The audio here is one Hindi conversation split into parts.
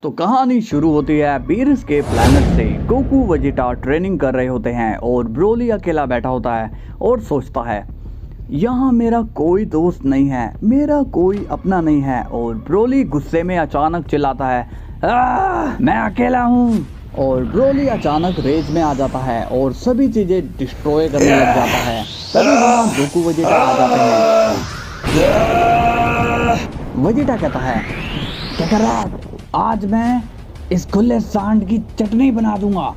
तो कहानी शुरू होती है बीरस के प्लैनेट से। गोकू वेजिटा ट्रेनिंग कर रहे होते हैं और ब्रोली अकेला बैठा होता है और सोचता है यहाँ मेरा कोई दोस्त नहीं है, मेरा कोई अपना नहीं है। और ब्रोली गुस्से में अचानक चिल्लाता है मैं अकेला हूँ। और ब्रोली अचानक रेज में आ जाता है और सभी चीजें डिस्ट्रॉय करने लग जाता है। तभी वहाँ गोकू वेजिटा आ जाते हैं। वेजिटा कहता है क्या कर रहा है? आज मैं इस खुले सांड की चटनी बना दूंगा।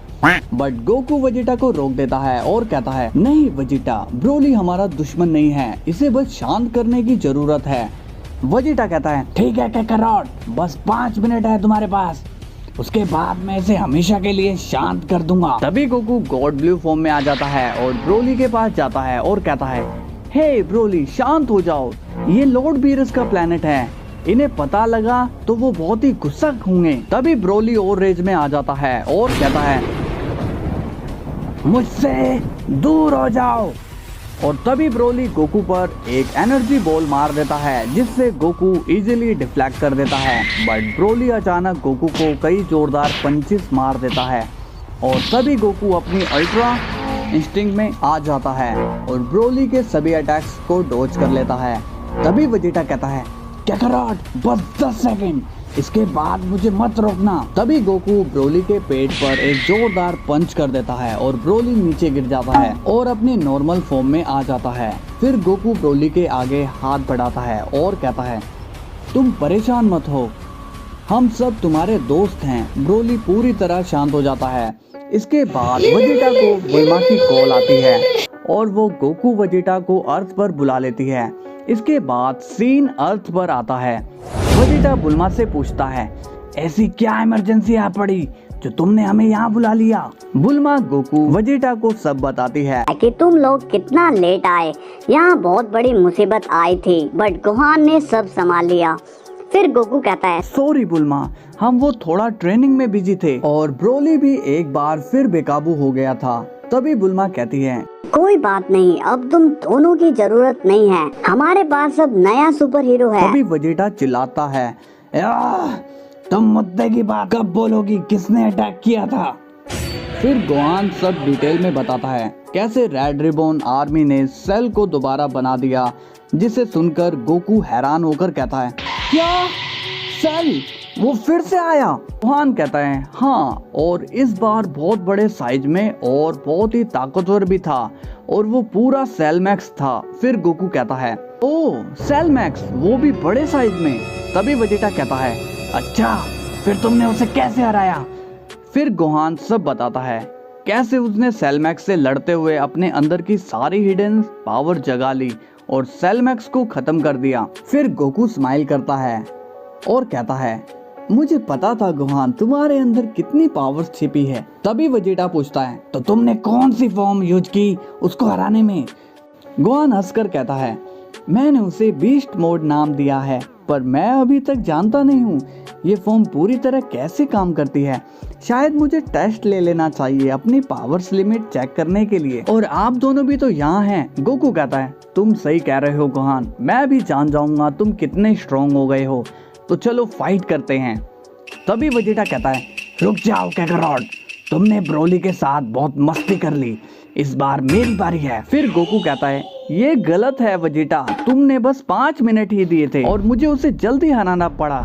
बट गोकू वेजिटा को रोक देता है और कहता है नहीं वेजिटा, ब्रोली हमारा दुश्मन नहीं है, इसे बस शांत करने की जरूरत है। वेजिटा कहता है ठीक है काकारोट, बस 5 मिनट है तुम्हारे पास, उसके बाद मैं इसे हमेशा के लिए शांत कर दूंगा। तभी गोकू गॉड ब्लू फॉर्म में आ जाता है और ब्रोली के पास जाता है और कहता है हे ब्रोली शांत हो जाओ, ये लॉर्ड बीरस का प्लेनेट है, इन्हें पता लगा तो वो बहुत ही गुस्सा होंगे। तभी ब्रोली और रेज में आ जाता है और कहता है मुझसे दूर हो जाओ। और तभी ब्रोली गोकू पर एक एनर्जी बॉल मार देता है जिससे गोकू इजीली डिफ्लेक्ट कर देता है। बट ब्रोली अचानक गोकू को कई जोरदार पंचेस मार देता है और तभी गोकू अपनी अल्ट्रा इंस्टिंक्ट में आ जाता है और ब्रोली के सभी अटैक्स को डॉज कर लेता है। तभी वेजिटा कहता है काकारोट बस 10 सेकंड, इसके बाद मुझे मत रोकना। तभी गोकू ब्रोली के पेट पर एक जोरदार पंच कर देता है और ब्रोली नीचे गिर जाता है और अपनी नॉर्मल फॉर्म में आ जाता है। फिर गोकू ब्रोली के आगे हाथ बढ़ाता है और कहता है तुम परेशान मत हो, हम सब तुम्हारे दोस्त हैं। ब्रोली पूरी तरह शांत हो जाता है। इसके बाद वेजिटा को बुल्मा की कॉल आती है और वो गोकू वेजिटा को अर्थ पर बुला लेती है। इसके बाद सीन अर्थ पर आता है। वेजिटा बुल्मा से पूछता है ऐसी क्या इमरजेंसी आ पड़ी जो तुमने हमें यहाँ बुला लिया? बुल्मा गोकू वेजिटा को सब बताती है कि तुम लोग कितना लेट आए, यहाँ बहुत बड़ी मुसीबत आई थी बट गोहान ने सब संभाल लिया। फिर गोकू कहता है सॉरी बुल्मा, हम वो थोड़ा ट्रेनिंग में बिजी थे। और ब्रोली भी एक बार फिर बेकाबू हो गया था। तभी बुल्मा कहती है कोई बात नहीं, अब तुम दोनों की जरूरत नहीं है, हमारे पास अब नया सुपर हीरो है। तभी वेजिटा चिल्लाता है तुम मुद्दे की बात कब बोलोगी, किसने अटैक किया था? फिर गोहान सब डिटेल में बताता है कैसे रेड रिबन आर्मी ने सेल को दोबारा बना दिया, जिसे सुनकर गोकू हैरान होकर कहता है क्या सेल वो फिर से आया? गोहान कहता है हाँ, और इस बार बहुत बड़े साइज में और बहुत ही ताकतवर भी था और वो पूरा सेल मैक्स था। फिर गोकू कहता है ओह सेल मैक्स, वो भी बड़े साइज में? तभी वेजिटा कहता है अच्छा, फिर तुमने उसे कैसे हराया? फिर गोहान सब बताता है कैसे उसने सेल मैक्स से लड़ते हुए अपने अंदर की सारी हिडन पावर जगा ली और सेल मैक्स को खत्म कर दिया। फिर गोकू स्माइल करता है और कहता है मुझे पता था गोहान, तुम्हारे अंदर कितनी पावर्स छिपी है। तभी वेजिटा पूछता है तो तुमने कौन सी फॉर्म यूज की उसको हराने में? गोहान हंसकर कहता है मैंने उसे बीस्ट मोड नाम दिया है, पर मैं अभी तक जानता नहीं हूँ ये फॉर्म पूरी तरह कैसे काम करती है। शायद मुझे टेस्ट ले लेना चाहिए अपनी पावर्स लिमिट चेक करने के लिए। और आप दोनों भी तो यहाँ हैं। गोकू कहता है तुम सही कह रहे हो गोहान, मैं भी जान जाऊंगा तुम कितने स्ट्रॉन्ग हो गए हो, तो चलो फाइट करते हैं। तभी वेजिटा कहता है रुक जाओ काकारोट, तुमने ब्रोली के साथ बहुत मस्ती कर ली, इस बार मेरी बारी है। फिर गोकू कहता है ये गलत है वेजिटा, तुमने बस 5 मिनट ही दिए थे और मुझे उसे जल्दी हराना पड़ा।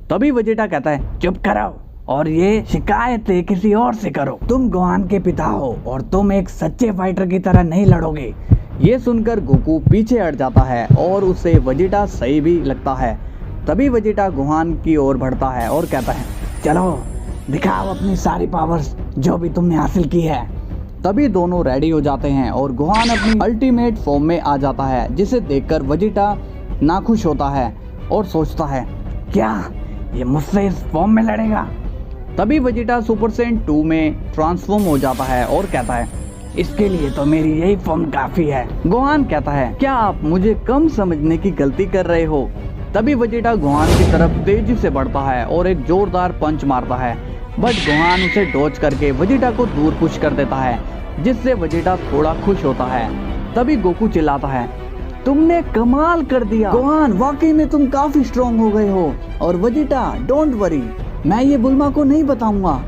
तभी वेजिटा कहता है चुप करो और ये शिकायतें किसी और से करो, तुम गोहान के पिता हो और तुम एक सच्चे फाइटर की तरह नहीं लड़ोगे। ये सुनकर गोकू पीछे हट जाता है और उसे वेजिटा सही भी लगता है। तभी वेजिटा गोहान की ओर बढ़ता है और कहता है चलो दिखाओ अपनी सारी पावर्स जो भी तुमने हासिल की है। तभी दोनों रेडी हो जाते हैं और गोहान अपनी अल्टीमेट फॉर्म में आ जाता है, जिसे देखकर वेजिटा नाखुश होता है और सोचता है क्या ये मुझसे इस फॉर्म में लड़ेगा? तभी वेजिटा सुपर सेन 2 में ट्रांसफॉर्म हो जाता है और कहता है इसके लिए तो मेरी यही फॉर्म काफी है। गोहान कहता है क्या आप मुझे कम समझने की गलती कर रहे हो? तभी वेजिटा गोहान की तरफ तेजी से बढ़ता है और एक जोरदार पंच मारता है, बट गोहान उसे डॉज करके वेजिटा को दूर पुश कर देता है, जिससे वेजिटा थोड़ा खुश होता है। तभी गोकू चिल्लाता है तुमने कमाल कर दिया गोहान, वाकई में तुम काफी स्ट्रॉन्ग हो गए हो। और वेजिटा डोंट वरी, मैं ये बुल्मा को नहीं बताऊंगा।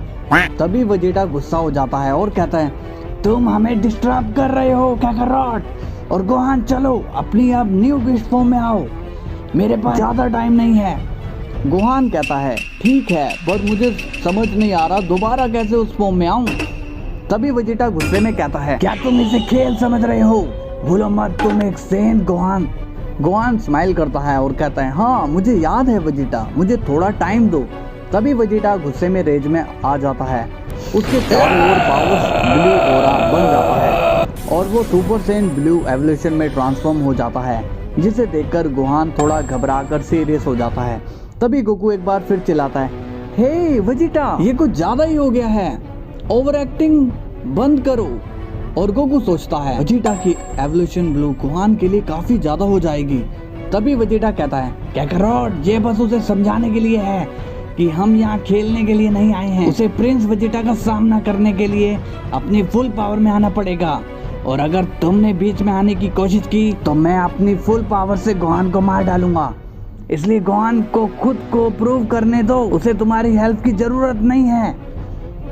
तभी वेजिटा गुस्सा हो जाता है और कहता है, तुम हमें डिस्टर्ब कर रहे हो काकारोट, और गोहान चलो अपनी अब न्यू बीस्ट फॉर्म में आओ, मेरे पास ज्यादा टाइम नहीं है। गोहान कहता है, ठीक है, पर मुझे समझ नहीं आ रहा दोबारा कैसे उस फॉर्म में आऊं। तभी वेजिटा गुस्से में कहता है, क्या तुम इसे खेल समझ रहे हो? भूलो मत तुम एक सेंट गोहान। गोहान स्माइल करता है और कहता है, हाँ मुझे याद है वेजिटा, मुझे थोड़ा टाइम दो। तभी वेजिटा गुस्से में रेज में आ जाता है, उसके चारों ओर पावर ब्लू ओरा बन जाता है और वो सुपर सेंट ब्लू एवोल्यूशन में ट्रांसफॉर्म हो जाता है, जिसे देखकर गोहान थोड़ा घबराकर सीरियस हो जाता है। तभी गोकू एक बार फिर चिल्लाता है, हे वेजिटा, ये कुछ ज्यादा ही हो गया है, ओवर एक्टिंग बंद करो। और गोकू सोचता है, वेजिटा की एवोल्यूशन ब्लू गोहान के लिए काफी ज्यादा हो जाएगी। तभी वेजिटा कहता है, काकारोट, ये बस उसे समझाने के लिए है कि हम यहाँ खेलने के लिए नहीं आए हैं, उसे प्रिंस वेजिटा का सामना करने के लिए अपनी फुल पावर में आना पड़ेगा, और अगर तुमने बीच में आने की कोशिश की तो मैं अपनी फुल पावर से गोहान को मार डालूंगा। इसलिए गोहान को खुद को प्रूव करने दो, उसे तुम्हारी हेल्प की जरूरत नहीं है।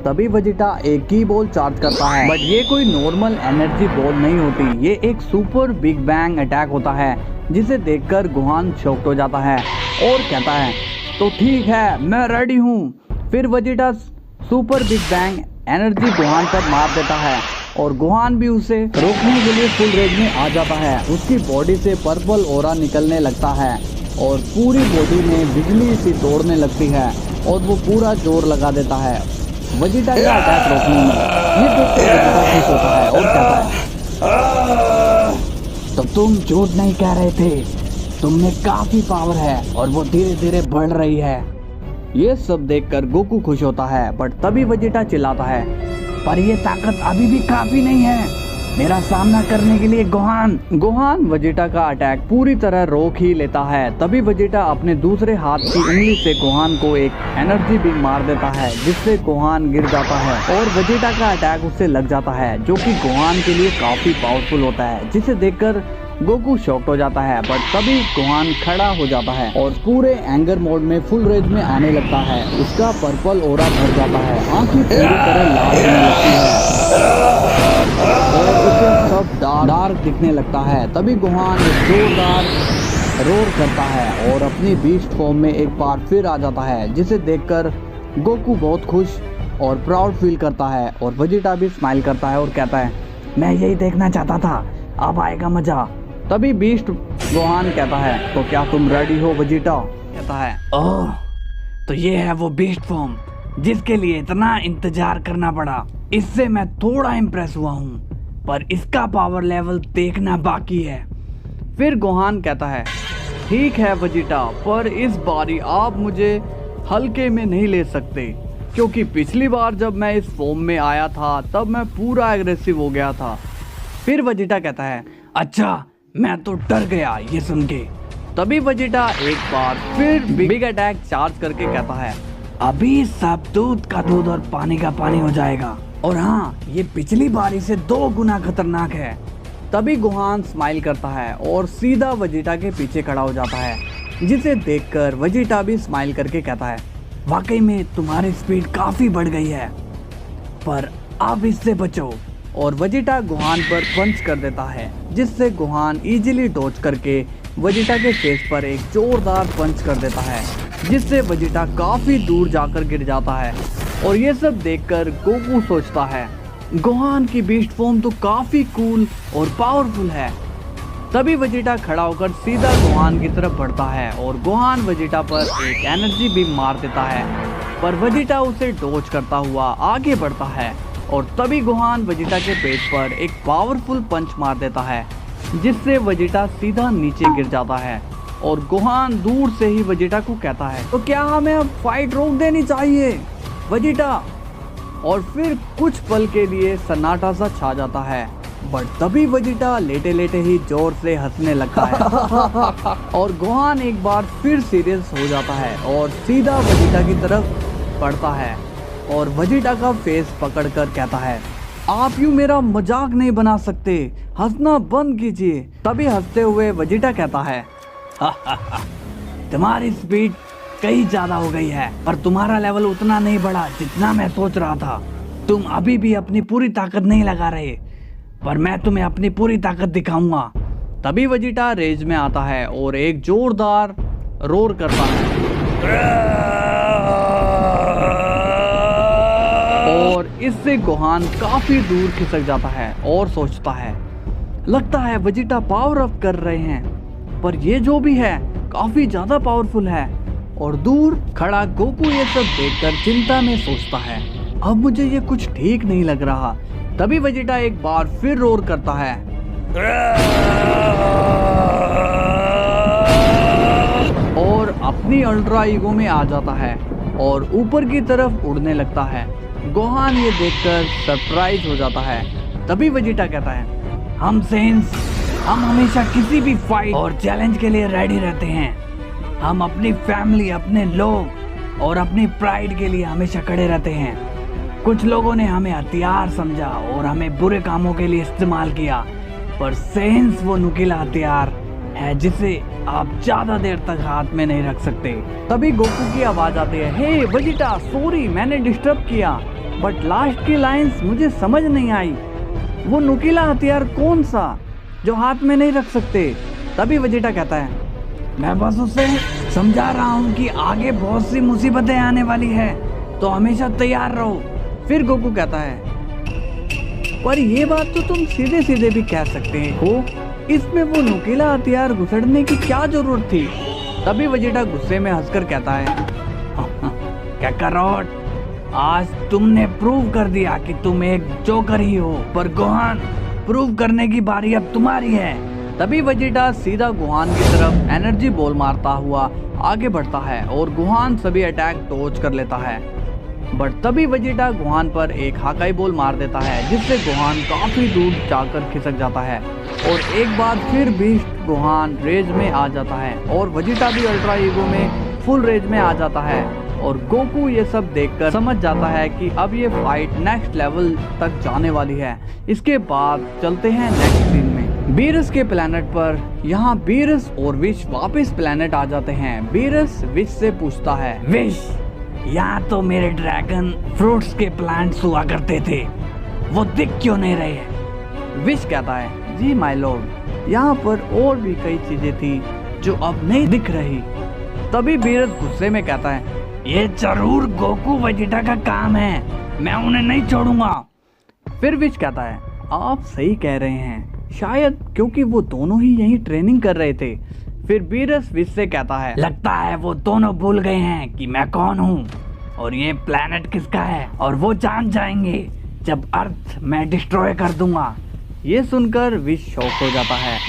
तभी वेजिटा एक की बॉल चार्ज करता है, बट ये कोई नॉर्मल एनर्जी बॉल नहीं होती, ये एक सुपर बिग बैंग अटैक होता है, जिसे देखकर गोहान शॉक्ड हो जाता है और कहता है, तो ठीक है, मैं रेडी हूँ। फिर Vegeta super big bang energy Gohan पर मार देता है और गोहान भी उसे रोकने के लिए फुल रेंज में आ जाता है। उसकी बॉडी से पर्पल ओरा निकलने लगता है और पूरी बॉडी में बिजली सी दौड़ने लगती है और वो पूरा जोर लगा देता है वेजिटा का अटैक रोकने में। ये देखकर वेजिटा खुश होता है और कहता है, तो तुम झूठ नहीं कह रहे थे, तुमने काफी पावर है और वो धीरे धीरे बढ़ रही है। ये सब देखकर गोकू खुश होता है, बट तभी वेजिटा चिल्लाता है, पर ये ताकत अभी भी काफी नहीं है मेरा सामना करने के लिए गोहान वेजिटा का अटैक पूरी तरह रोक ही लेता है। तभी वेजिटा अपने दूसरे हाथ की उंगली से गोहान को एक एनर्जी बीम मार देता है, जिससे गोहान गिर जाता है और वेजिटा का अटैक उससे लग जाता है, जो कि गोहान के लिए काफी पावरफुल होता है, जिसे देखकर गोकू शॉक्ड हो जाता है। बट तभी गोहान खड़ा हो जाता है और पूरे एंगर मोड में फुल रेंज में आने लगता है। उसका पर्पल ओरा भर जाता है, आंखें पूरी तरह लाल होने लगती है और उसे सब डार्क दिखने लगता है। तभी गोहान एक जोरदार रोर करता है और अपनी बीस्ट फॉर्म में एक बार फिर आ जाता है, जिसे देखकर गोकू बहुत खुश और प्राउड फील करता है और वेजिटा भी स्माइल करता है और कहता है, मैं यही देखना चाहता था, अब आएगा मजा। तभी बीस्ट गोहान कहता है, तो क्या तुम रेडी हो वेजिटा? कहता है, ओह तो ये है वो बीस्ट फॉर्म जिसके लिए इतना इंतजार करना पड़ा। इससे मैं थोड़ा इम्प्रेस हुआ हूँ, पर इसका पावर लेवल देखना बाकी है। फिर गोहान कहता है, ठीक है वेजिटा, पर इस बारी आप मुझे हल्के में नहीं ले सकते, क्योंकि पिछली बार जब मैं इस फॉर्म में आया था तब मैं पूरा एग्रेसिव हो गया था। फिर वेजिटा कहता है, अच्छा मैं तो डर गया ये सुन के। तभी वेजिटा एक बार फिर बिग अटैक चार्ज करके कहता है, अभी सब दूध का दूध और पानी का पानी हो जाएगा, और हाँ ये पिछली बारी से 2 गुना खतरनाक है। तभी गोहान स्माइल करता है और सीधा वेजिटा के पीछे खड़ा हो जाता है, जिसे देखकर वेजिटा भी स्माइल करके कहता है, वाकई में तुम्हारी स्पीड काफी बढ़ गई है, पर अब इससे बचो। और वेजिटा गोहान पर पंच कर देता है, जिससे गोहान इजीली डॉज करके वेजिटा के फेस पर एक जोरदार पंच कर देता है, जिससे वेजिटा काफी दूर जाकर गिर जाता है। और ये सब देखकर गोकू सोचता है, गोहान की बीस्ट फॉर्म तो काफी कूल और पावरफुल है। तभी वेजिटा खड़ा होकर सीधा गोहान की तरफ बढ़ता है और गोहान वेजिटा पर एक एनर्जी बीम मार देता है, पर वेजिटा उसे डॉज करता हुआ आगे बढ़ता है। और तभी गोहान वेजिटा के पेट पर एक पावरफुल पंच मार देता है, जिससे वेजिटा सीधा नीचे गिर जाता है। और गोहान दूर से ही वेजिटा को कहता है, तो क्या हमें अब फाइट रोक देनी चाहिए वेजिटा? और फिर कुछ पल के लिए सन्नाटा सा छा जाता है, बट तभी वेजिटा लेटे लेटे ही जोर से हंसने लगता है और गोहान एक बार फिर सीरियस हो जाता है और सीधा वेजिटा की तरफ बढ़ता है और वेजिटा का फेस पकड़कर कहता है, आप यूं मेरा मजाक नहीं बना सकते, हंसना बंद कीजिए। तभी हंसते हुए वेजिटा कहता है, तुम्हारी स्पीड कहीं ज्यादा हो गई है, पर तुम्हारा लेवल उतना नहीं बढ़ा जितना मैं सोच रहा था। तुम अभी भी अपनी पूरी ताकत नहीं लगा रहे, पर मैं तुम्हें अपनी पूरी ताकत दिखाऊंगा। तभी वेजिटा रेज में आता है और एक जोरदार रोर करता है और इससे गोहान काफी दूर खिसक जाता है और सोचता है, लगता है वेजिटा पावर अप कर रहे हैं, पर ये जो भी है काफी ज्यादा पावरफुल है। और दूर खड़ा गोकू ये सब देखकर चिंता में सोचता है, अब मुझे ये कुछ ठीक नहीं लग रहा। तभी वेजिटा एक बार फिर रोर करता है और अपनी अल्ट्रा ईगो में आ जाता है और ऊपर की तरफ उड़ने लगता है। गोहान ये देखकर सरप्राइज हो जाता है। तभी वेजिटा कहता है, हम सेंस, हम हमेशा किसी भी फाइट और चैलेंज के लिए रेडी रहते हैं। हम अपनी फैमिली, अपने लोग और अपनी प्राइड के लिए हमेशा खड़े रहते हैं। कुछ लोगों ने हमें हथियार समझा और हमें बुरे कामों के लिए इस्तेमाल किया, पर सेंस वो नुकीला हथियार है जिसे आप ज्यादा देर तक हाथ में नहीं रख सकते। तभी गोकू की आवाज आती है, हे वेजिटा, सॉरी मैंने डिस्टर्ब किया, बट लास्ट की लाइंस मुझे समझ नहीं आई। वो नुकीला हथियार कौन सा जो हाथ में नहीं रख सकते? तभी वेजिटा कहता है, मैं बस उसे समझा रहा हूँ कि आगे बहुत सी मुसीबतें आने वाली है, तो हमेशा तैयार रहो। फिर गोकू कहता है, पर ये बात तो तुम सीधे सीधे भी कह सकते हो, इसमें वो नुकीला हथियार घुसड़ने की क्या जरूरत थी? तभी वेजिटा गुस्से में हंसकर कहता है, काकारोट, आज तुमने प्रूव कर दिया कि तुम एक जोकर ही हो, पर गोहान, प्रूव करने की बारी अब तुम्हारी है। तभी वेजिटा सीधा गोहान की तरफ एनर्जी बॉल मारता हुआ आगे बढ़ता है और गोहान सभी अटैक डॉज कर लेता है। बट तभी वेजिटा गोहान पर एक हाकाई बॉल मार देता है, जिससे गोहान काफी दूर जाकर खिसक जाता है और एक बार फिर बीस्ट गोहान रेज में आ जाता है और वेजिटा भी अल्ट्रा ईगो में फुल रेज में आ जाता है। और गोकू ये सब देखकर समझ जाता है कि अब ये फाइट नेक्स्ट लेवल तक जाने वाली है। इसके बाद चलते हैं नेक्स्ट सीन में। बीरस के प्लेनेट पर यहाँ बीरस और विश वापस प्लेनेट आ जाते हैं। बीरस विश से पूछता है, विश, यहाँ तो मेरे ड्रैगन फ्रूट्स के प्लांट्स हुआ करते थे, वो दिख क्यों नहीं रहे हैं? विश कहता है, जी माय लॉर्ड, यहाँ पर और भी कई चीजें थी जो अब नहीं दिख रही। तभी बीरस गुस्से में कहता है, ये जरूर गोकू वेजिटा का काम है, मैं उन्हें नहीं छोड़ूंगा। फिर विश कहता है, आप सही कह रहे हैं, शायद क्योंकि वो दोनों ही यही ट्रेनिंग कर रहे थे। फिर बीरस विश से कहता है, लगता है वो दोनों भूल गए हैं कि मैं कौन हूँ और ये प्लेनेट किसका है, और वो जान जाएंगे जब अर्थ मैं डिस्ट्रॉय कर दूंगा। ये सुनकर विश शॉक हो जाता है।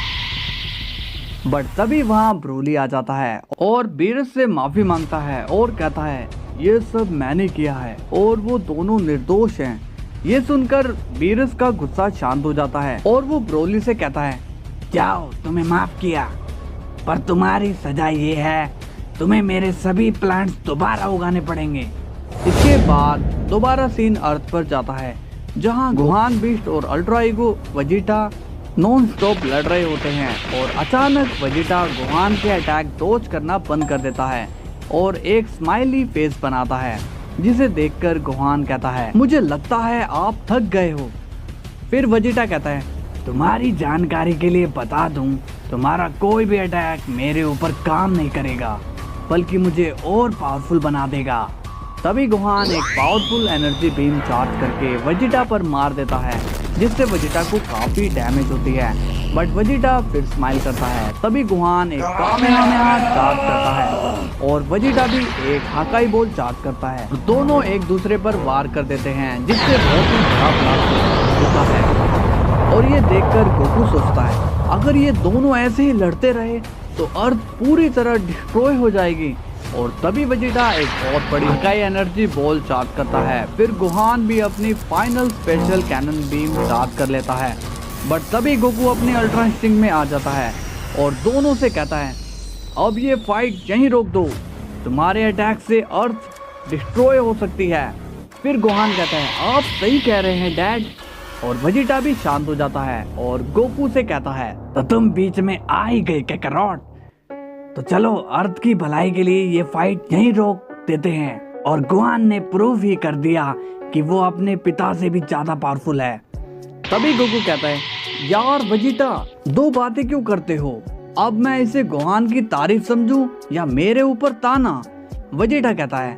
बट तभी वहाँ ब्रोली आ जाता है और बीरस से माफी मांगता है और कहता है, ये सब मैंने किया है और वो दोनों निर्दोष हैं। ये सुनकर बीरस का गुस्सा शांत हो जाता है और वो ब्रोली से कहता है, जाओ, तुम्हें माफ किया, पर तुम्हारी सजा ये है, तुम्हें मेरे सभी प्लांट्स दोबारा उगाने पड़ेंगे। इसके बाद दोबारा सीन अर्थ पर जाता है, जहाँ गोहान, बीस्ट और ultra ego Vegeta non stop लड़ रहे होते हैं और अचानक वेजिटा गोहान के अटैक डॉज करना बंद कर देता है और एक स्माइली फेस बनाता है, जिसे देखकर गोहान कहता है, मुझे लगता है आप थक गए हो। फिर वेजिटा कहता है, तुम्हारी जानकारी के लिए बता दूं, तुम्हारा कोई भी अटैक मेरे ऊपर काम नहीं करेगा, बल्कि मुझे और पावरफुल बना देगा। तभी गोहान एक पावरफुल एनर्जी बीम चार्ज करके वेजिटा पर मार देता है, जिससे वेजिटा को काफी डैमेज होती है। बट वेजिटा फिर स्माइल करता है। तभी गोहान एक कामेहामेहा चार्ज करता है और वेजिटा भी एक हाकाई बॉल चार्ज करता है। दोनों एक दूसरे पर वार कर देते हैं, जिससे बहुत ही बड़ा ब्लास्ट होता है। और ये देखकर गोकू सोचता है, अगर ये दोनों ऐसे ही लड़ते रहे तो अर्थ पूरी तरह डिस्ट्रॉय हो जाएगी। और तभी वेजिटा एक बहुत बड़ी हाकाई एनर्जी बॉल चार्ज करता है। फिर गोहान भी अपनी final special cannon beam charge कर लेता है। बट तभी गोकू अपनी अल्ट्रा इंस्टिंक्ट में आ जाता है और दोनों से कहता है, अब ये फाइट यहीं रोक दो, तुम्हारे अटैक से अर्थ डिस्ट्रॉय हो सकती है। फिर गोहान कहता है, आप सही कह रहे हैं डैड। और वेजिटा भी शांत हो जाता है और गोकू से कहता है, तो तुम बीच में आ ही गए काकारोट, तो चलो अर्थ की भलाई के लिए ये फाइट यहीं रोक देते हैं। और गोहान ने प्रूव ही कर दिया कि वो अपने पिता से भी ज्यादा पावरफुल है। तभी गोकू कहता है, यार वेजिटा, दो बातें क्यों करते हो? अब मैं इसे गोहान की तारीफ समझूं या मेरे ऊपर ताना? वेजिटा कहता है,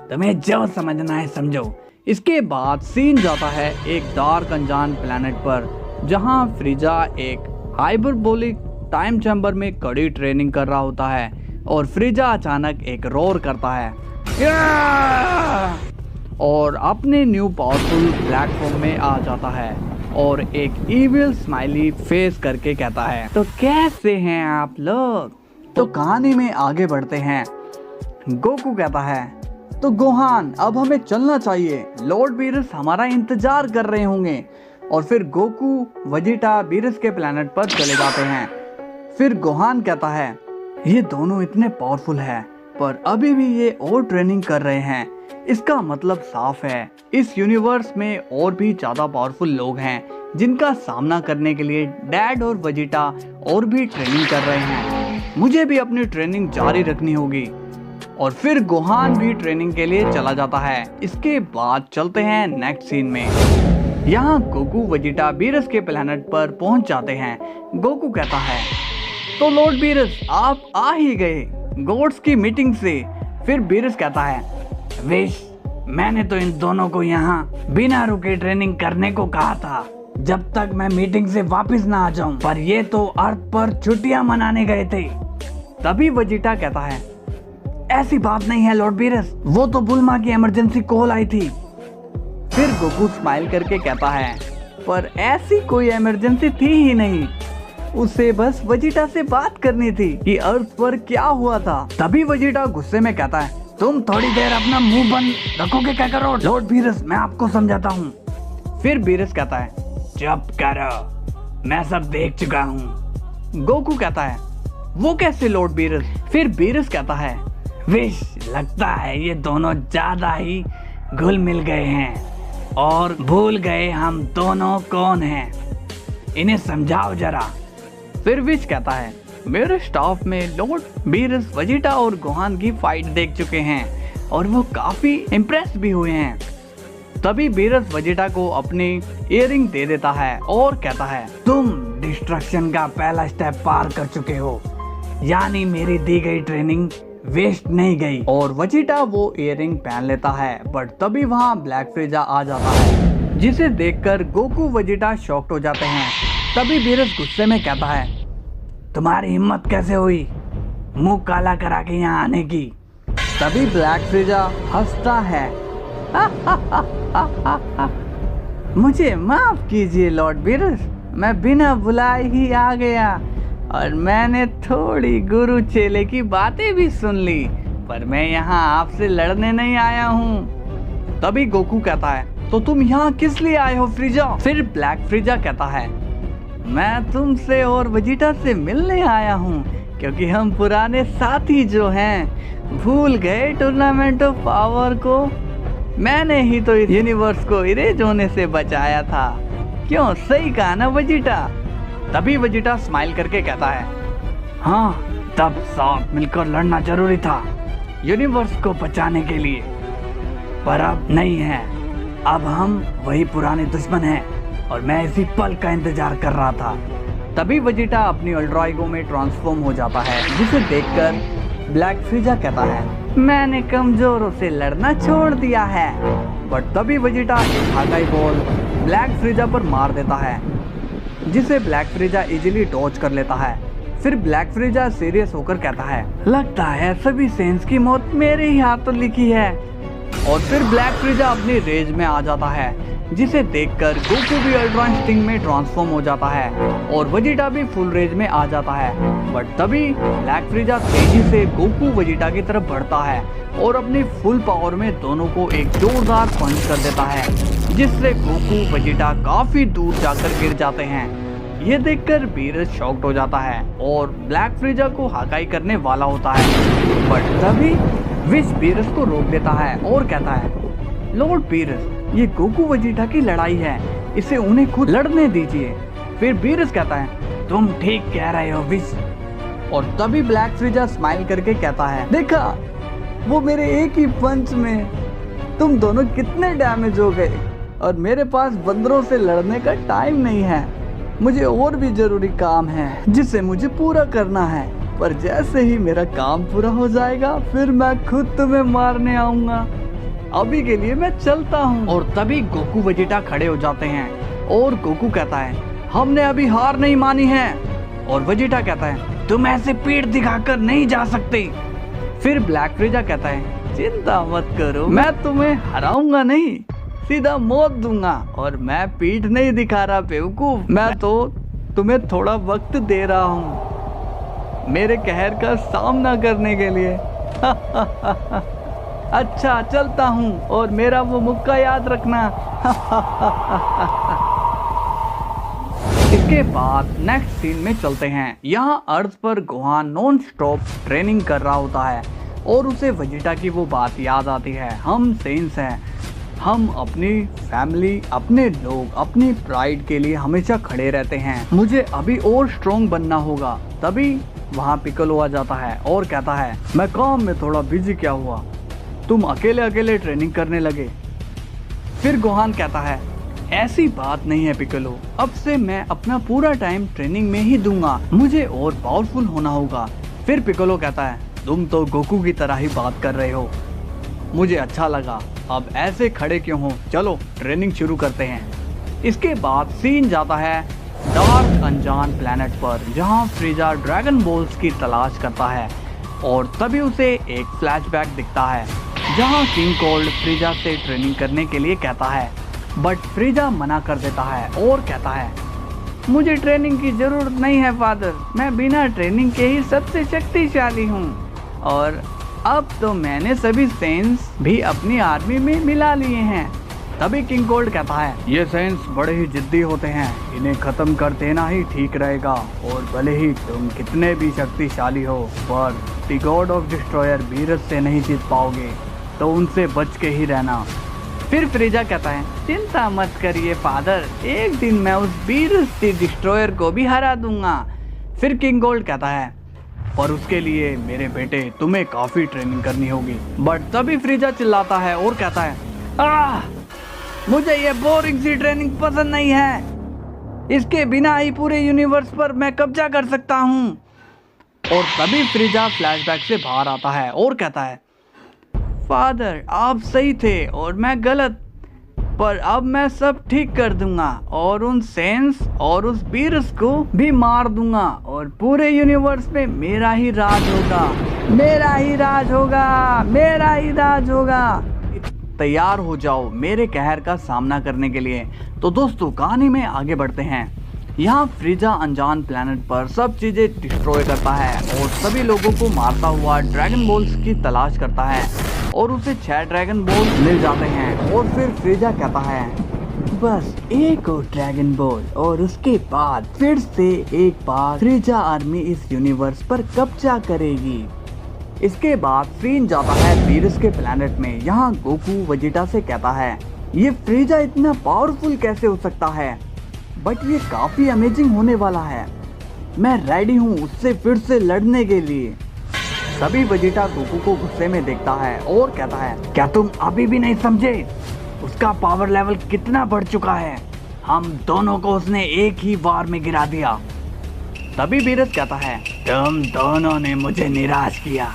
तुम्हें जो समझना है समझो। इसके बाद सीन जाता है एक डार्क अनजान प्लेनेट पर, जहां फ्रीजा एक हाइपरबोलिक टाइम चैम्बर में कड़ी ट्रेनिंग कर रहा होता है और फ्रीजा अचानक एक रोर करता है और अपने न्यू पावरफुल ब्लैक फॉर्म में आ जाता है और एक इविल स्माइली फेस करके कहता है, तो कैसे हैं आप लोग? तो कहानी में आगे बढ़ते हैं। गोकू कहता है, तो गोहान अब हमें चलना चाहिए, लॉर्ड बीरस हमारा इंतजार कर रहे होंगे। और फिर गोकू वेजिटा बीरस के प्लेनेट पर चले जाते हैं। फिर गोहान कहता है, ये दोनों इतने पावरफुल हैं पर अभी भी ये और ट्रेनिंग कर रहे हैं। इसका मतलब साफ है, इस यूनिवर्स में और भी ज्यादा पावरफुल लोग हैं जिनका सामना करने के लिए डैड और वेजिटा और भी ट्रेनिंग कर रहे हैं। मुझे भी अपनी ट्रेनिंग जारी रखनी होगी। और फिर गोहान भी ट्रेनिंग के लिए चला जाता है। इसके बाद चलते हैं नेक्स्ट सीन में। यहाँ गोकू वेजिटा बीरस के प्लेनेट पर पहुंच जाते हैं। गोकू कहता है, तो लॉर्ड बीरस आप आ ही गए गॉड्स की मीटिंग से। फिर बीरस कहता है, विश, मैंने तो इन दोनों को यहाँ बिना रुके ट्रेनिंग करने को कहा था जब तक मैं मीटिंग से वापस ना आ जाऊं, पर ये तो अर्थ पर छुट्टियां मनाने गए थे। तभी वेजिटा कहता है, ऐसी बात नहीं है लॉर्ड बीरस, वो तो बुल्मा की इमरजेंसी कॉल आई थी। फिर गोकू स्माइल करके कहता है, पर ऐसी कोई इमरजेंसी थी ही नहीं, उसे बस वेजिटा से बात करनी थी कि अर्थ पर क्या हुआ था। तभी वेजिटा गुस्से में कहता है, तुम थोड़ी देर अपना मुंह बंद रखोगे क्या करो लॉर्ड बीरस, मैं आपको समझाता हूँ। फिर बीरस कहता है, चुप करो, मैं सब देख चुका हूँ। गोकू कहता है, वो कैसे लॉर्ड बीरस? फिर बीरस कहता है, विश, लगता है ये दोनों ज्यादा ही घुल मिल गए हैं और भूल गए हम दोनों कौन हैं, इन्हें समझाओ जरा। फिर विश कहता है, मेरे स्टाफ में लॉर्ड बीरस वेजिटा और गोहान की फाइट देख चुके हैं और वो काफी इम्प्रेस भी हुए हैं। तभी बीरस वेजिटा को अपनी इयररिंग दे देता है और कहता है, तुम डिस्ट्रक्शन का पहला स्टेप पार कर चुके हो, यानी मेरी दी गई ट्रेनिंग वेस्ट नहीं गई। और वेजिटा वो इयररिंग पहन लेता है, बट तभी वहाँ ब्लैक फ्रीजा आ जाता है, जिसे देखकर गोकू वेजिटा शॉक्ड हो जाते हैं। तभी बीरस गुस्से में कहता है, तुम्हारी हिम्मत कैसे हुई मुंह काला करा के यहाँ आने की? तभी ब्लैक फ्रीजा हंसता है, मुझे माफ कीजिए लॉर्ड बीरस, मैं बिना बुलाए ही आ गया और मैंने थोड़ी गुरु चेले की बातें भी सुन ली, पर मैं यहाँ आपसे लड़ने नहीं आया हूँ। तभी गोकू कहता है, तो तुम यहाँ किस लिए आए हो फ्रीजा? फिर ब्लैक फ्रीजा कहता है, मैं तुमसे और वेजिटा से मिलने आया हूँ क्योंकि हम पुराने साथी जो हैं भूल गए टूर्नामेंट ऑफ पावर को। मैंने ही तो इस यूनिवर्स को इरेज होने से बचाया था, क्यों? सही कहा ना वेजिटा? तभी वेजिटा स्माइल करके कहता है, हाँ, तब साथ मिलकर लड़ना जरूरी था यूनिवर्स को बचाने के लिए, पर अब नहीं है। अब हम वही पुराने दुश्मन हैं और मैं इसी पल का इंतजार कर रहा था। तभी वेजिटा अपनी अल्ट्रा ईगो में ट्रांसफॉर्म हो जाता है, जिसे देखकर ब्लैक फ्रीजा कहता है, मैंने कमजोरों से लड़ना छोड़ दिया है। बट तभी वेजिटा एक हाकाई बॉल ब्लैक फ्रीजा पर मार देता है, जिसे ब्लैक फ्रीजा इजीली डॉज कर लेता है। फिर ब्लैक फ्रीजा सीरियस होकर कहता है, लगता है सभी सेंस की मौत मेरे ही हाथों लिखी है। और फिर ब्लैक फ्रीजा अपनी रेज में आ जाता है, जिसे देखकर गोकू भी अल्ट्रा इंस्टिंक्ट में ट्रांसफॉर्म हो जाता है और वेजिटा भी फुल रेज में आ जाता है। बट तभी ब्लैक फ्रीजा तेजी से गोकू वेजिटा की तरफ बढ़ता है और अपनी फुल पावर में दोनों को एक जोरदार पंच कर देता है, जिससे गोकू वेजिटा काफी दूर जाकर गिर जाते हैं। ये देखकर बीरस शॉक्ड हो जाता है और ब्लैक फ्रीजा को हाकाई करने वाला होता है, बट तभी विश बीरस को रोक देता है और कहता है, लॉर्ड बीरस, ये गोकू वेजिटा की लड़ाई है, इसे उन्हें खुद लड़ने दीजिए। फिर बीरस कहता है, तुम ठीक कह रहे हो विश, और तभी ब्लैक फ्रीजा स्माइल करके कहता है, देखा वो मेरे एक ही पंच में तुम दोनों कितने डैमेज हो गए और मेरे पास बंदरों से लड़ने का टाइम नहीं है। मुझे और भी जरूरी काम है जिसे मुझे पूरा करना है, पर जैसे ही मेरा काम पूरा हो जाएगा फिर मैं खुद तुम्हें मारने आऊंगा। अभी के लिए मैं चलता हूँ। और तभी गोकू वेजिटा खड़े हो जाते हैं और गोकू कहता है, हमने अभी हार नहीं मानी है। और वेजिटा कहता है, तुम ऐसे पीठ दिखाकर नहीं जा सकते। फिर ब्लैक फ्रीजा कहता है, चिंता मत करो, मैं तुम्हें हराऊंगा नहीं, सीधा मौत दूंगा। और मैं पीठ नहीं दिखा रहा बेवकूफ, मैं तो तुम्हें थोड़ा वक्त दे रहा हूँ मेरे कहर का सामना करने के लिए। अच्छा चलता हूँ और मेरा वो मुक्का याद रखना। इसके बाद नेक्स्ट सीन में चलते हैं। यहाँ अर्थ पर गोहान नॉन स्टॉप ट्रेनिंग कर रहा होता है और उसे वेजिटा की वो बात याद आती है, हम सेंस हैं, हम अपनी फैमिली, अपने लोग, अपनी प्राइड के लिए हमेशा खड़े रहते हैं, मुझे अभी और स्ट्रॉन्ग बनना होगा। तभी वहाँ पिकोलो आ जाता है और कहता है, मैं काम में थोड़ा बिजी, क्या हुआ, तुम अकेले अकेले ट्रेनिंग करने लगे। फिर गोहान कहता है, ऐसी बात नहीं है पिकोलो, अब से मैं अपना पूरा टाइम ट्रेनिंग में ही दूंगा, मुझे और पावरफुल होना होगा। फिर पिकोलो कहता है, तुम तो गोकू की तरह ही बात कर रहे हो, मुझे अच्छा लगा, अब ऐसे खड़े क्यों हो, चलो ट्रेनिंग शुरू करते हैं। इसके बाद सीन जाता है डार्क अनजान प्लेनेट पर, जहां फ्रीजा ड्रैगन बॉल्स की तलाश करता है और तभी उसे एक फ्लैशबैक दिखता है जहां किंग कोल्ड फ्रीजा से ट्रेनिंग करने के लिए कहता है, बट फ्रीजा मना कर देता है और कहता है, मुझे ट्रेनिंग की जरूरत नहीं है फादर, मैं बिना ट्रेनिंग के ही सबसे शक्तिशाली हूँ और अब तो मैंने सभी सेंस भी अपनी आर्मी में मिला लिए हैं। तभी किंग कोल्ड कहता है, ये सेंस बड़े ही जिद्दी होते हैं, इन्हें खत्म कर देना ही ठीक रहेगा और भले ही तुम कितने भी शक्तिशाली हो पर the God of destroyer Beerus से नहीं जीत पाओगे, तो उनसे बच के ही रहना। फिर फ्रीजा कहता है, चिंता मत करिए फादर, एक दिन मैं उस बीरस द डिस्ट्रॉयर को भी हरा दूंगा। फिर किंग कोल्ड कहता है, पर उसके लिए मेरे बेटे तुम्हें काफी ट्रेनिंग करनी होगी। बट तभी फ्रीजा चिल्लाता है और कहता है, मुझे ये बोरिंग सी ट्रेनिंग पसंद नहीं है, इसके बिना ही पूरे यूनिवर्स पर मैं कब्जा कर सकता हूँ। और तभी फ्रीजा फ्लैशबैक से बाहर आता है और कहता है, फादर आप सही थे और मैं गलत, पर अब मैं सब ठीक कर दूंगा और उन सेंस और उस बीरस को भी मार दूंगा और पूरे यूनिवर्स में मेरा ही राज होगा, मेरा ही राज होगा, मेरा ही राज होगा। तैयार हो जाओ मेरे कहर का सामना करने के लिए। तो दोस्तों कहानी में आगे बढ़ते हैं। यहाँ फ्रीजा अनजान प्लेनेट पर सब चीजें डिस्ट्रॉय करता है और सभी लोगों को मारता हुआ ड्रैगन बॉल्स की तलाश करता है और उसे 6 ड्रैगन बॉल्स मिल जाते हैं। और फिर फ्रीजा कहता है, बस एक और ड्रैगन बॉल और उसके बाद फिर से एक बार फ्रीजा आर्मी इस यूनिवर्स पर कब्जा करेगी। इसके बाद सीन जाता है बीरस के प्लेनेट में। यहाँ गोकू वेजिटा से कहता है, ये फ्रीजा इतना पावरफुल कैसे हो सकता है, बट ये काफी अमेजिंग होने वाला है, मैं रेडी हूँ उससे फिर से लड़ने के लिए। तभी वेजिटा गोकू को गुस्से में देखता है और कहता है, क्या तुम अभी भी नहीं समझे उसका पावर लेवल कितना बढ़ चुका है, हम दोनों को उसने एक ही बार में गिरा दिया। तभी बीरस कहता है, तुम दोनों ने मुझे निराश किया,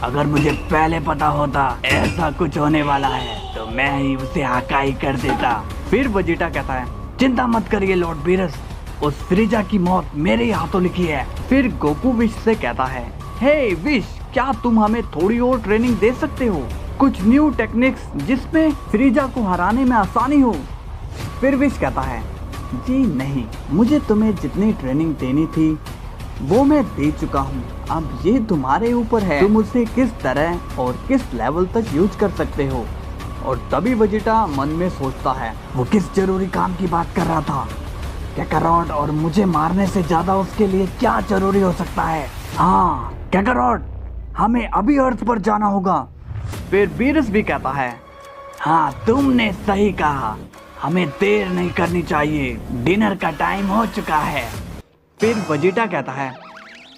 अगर मुझे पहले पता होता ऐसा कुछ होने वाला है तो मैं ही उसे हकाई कर देता। फिर वेजिटा कहता है, चिंता मत करिए लॉर्ड बीरस, उस फ्रीजा की मौत मेरे ही हाथों लिखी है। फिर गोकू विश से कहता है, हे विश, क्या तुम हमें थोड़ी और ट्रेनिंग दे सकते हो, कुछ न्यू टेक्निक्स जिसमें फ्रीजा को हराने में आसानी हो। फिर विश कहता है, जी नहीं, मुझे तुम्हें जितनी ट्रेनिंग देनी थी वो मैं दे चुका हूँ, अब ये तुम्हारे ऊपर है, तुम उसे किस तरह और किस लेवल तक यूज कर सकते हो। और तभी वेजिटा मन में सोचता है, वो किस जरूरी काम की बात कर रहा था, कैकारोट, और मुझे मारने से ज्यादा उसके लिए क्या जरूरी हो सकता है। हाँ कैकारोट, हमें अभी अर्थ पर जाना होगा। फिर बीरस भी कहता है, हाँ तुमने सही कहा, हमें देर नहीं करनी चाहिए, डिनर का टाइम हो चुका है। फिर वेजिटा कहता है,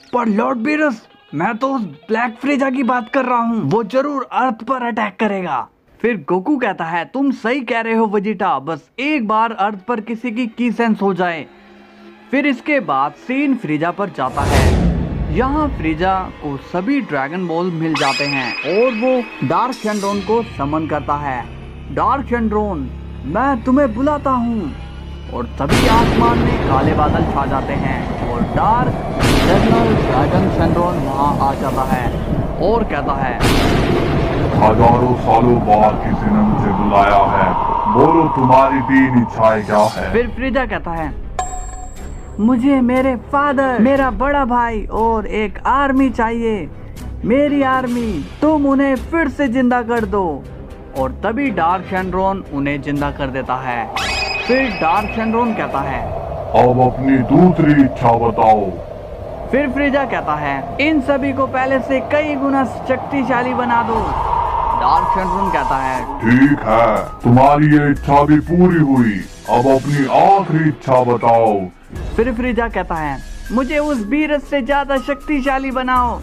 पर लॉर्ड बीरस, मैं तो उस ब्लैक फ्रीजा की बात कर रहा हूँ, वो जरूर अर्थ पर अटैक करेगा। फिर गोकू कहता है तुम सही कह रहे हो वेजिटा, बस एक बार अर्थ पर किसी की सेंस हो जाए। फिर इसके बाद सीन फ्रीजा पर जाता है। यहाँ फ्रीजा को सभी ड्रैगन बॉल मिल जाते हैं और वो डार्क शेंड्रोन को समन करता है। डार्क शेंड्रोन, मैं तुम्हें बुलाता हूँ। और तभी आसमान में काले बादल छा जाते हैं और डार्क इटरनल ड्रैगन शेंड्रोन वहाँ आ जाता है और कहता है हजारों सालों बाद किसी ने मुझे बुलाया है, बोलो तुम्हारी 3 इच्छाएं क्या है। फिर फ्रीजा कहता है मुझे मेरे फादर, मेरा बड़ा भाई और एक आर्मी चाहिए, मेरी आर्मी, तुम उन्हें फिर से जिंदा कर दो। और तभी डार्क शेंड्रोन उन्हें जिंदा कर देता है। फिर डार्क शेंड्रोन कहता है अब अपनी दूसरी इच्छा बताओ। फिर फ्रीजा कहता है इन सभी को पहले से कई गुना शक्तिशाली बना दो। डार्क शेंड्रोन कहता है ठीक है, तुम्हारी ये इच्छा भी पूरी हुई, अब अपनी आखिरी इच्छा बताओ। फिर फ्रीजा कहता है मुझे उस बीरस से ज्यादा शक्तिशाली बनाओ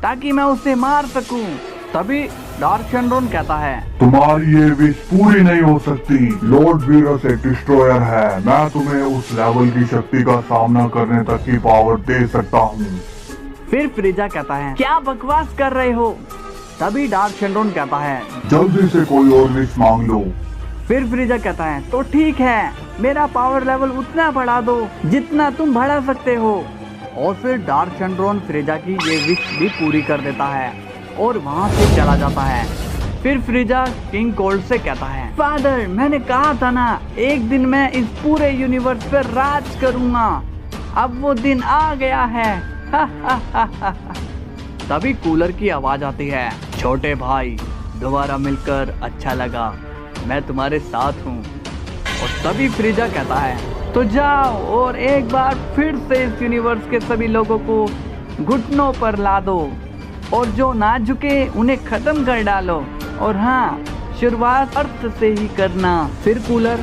ताकि मैं उसे मार सकूं। तभी डार्क शेंड्रोन कहता है तुम्हारी ये विश पूरी नहीं हो सकती, लॉर्ड बीरस एक डिस्ट्रॉयर है, मैं तुम्हें उस लेवल की शक्ति का सामना करने तक की पावर दे सकता हूँ। फिर फ्रीजा कहता है क्या बकवास कर रहे हो। तभी डार्क शेंड्रोन कहता है जल्दी से कोई और विश मांग लो। फिर फ्रीजा कहता है तो ठीक है, मेरा पावर लेवल उतना बढ़ा दो जितना तुम बढ़ा सकते हो। और फिर डार्क शेंड्रोन फ्रीजा की ये विश भी पूरी कर देता है और वहाँ से चला जाता है। फिर फ्रीजा किंग कोल्ड से कहता है फादर, मैंने कहा था ना एक दिन मैं इस पूरे यूनिवर्स पर राज करूंगा, अब वो दिन आ गया है। तभी कूलर की आवाज आती है छोटे भाई, दोबारा मिलकर अच्छा लगा, मैं तुम्हारे साथ हूँ। और तभी फ्रीजा कहता है तो जाओ और एक बार फिर से इस यूनिवर्स के सभी लोगों को घुटनों पर ला दो और जो ना झुके उन्हें खत्म कर डालो। और हाँ, शुरुआत अर्थ से ही करना। फिर कूलर